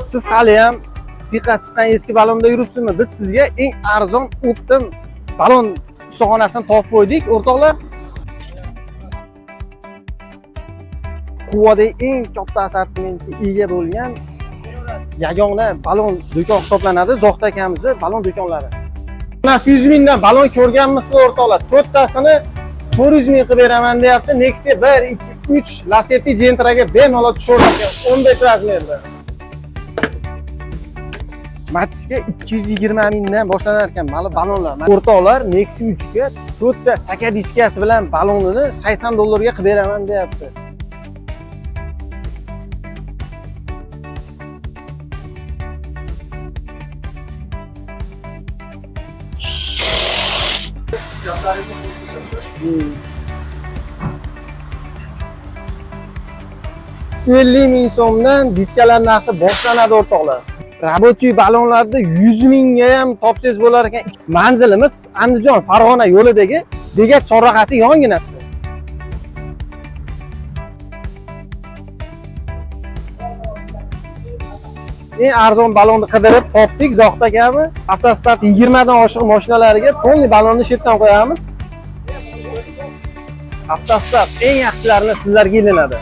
Siz hali ham siqasi chiqqan eski balonda yuribsizmi? Biz sizga eng arzon Optim balon ustaxonasini topib qo'ydik, o'rtoqlar. Quvada eng katta assortimentga ega bo'lgan yagona balon do'kon hisoblanadi. Zohid akamizning balon do'konlari. Mana 100 mingdan balon ko'rganmisiz o'rtoqlar? 4 tasini 400 ming qilib beraman deyapti. Nexia 1, 2, 3 Lacetti Gentra'ga bemalol tushaveradi. 15 razmerda. Matizga 220 mingdan boshlanar ekan balonlar. O'rtoqlar Nexia 3 ga 4 ta saka diskasi bilan balonini 80 dollarga qilib beraman deyapti. $50 ming so'mdan diskalar narxi boshlanadi o'rtoqlar. Rabochiy balonlarda 100 mingga ham topsangiz bo'lar ekan. Manzilimiz Andijon Farg'ona yo'lidagi Begat chorrahasi yonginasida. Eng arzon balonni qidirib topdik Zohid akami. Avtostart 20 dan oshiq mashinalariga polni balonni shetdan qo'yamiz. Avtostart eng yaxshilarini sizlarga ilinadi.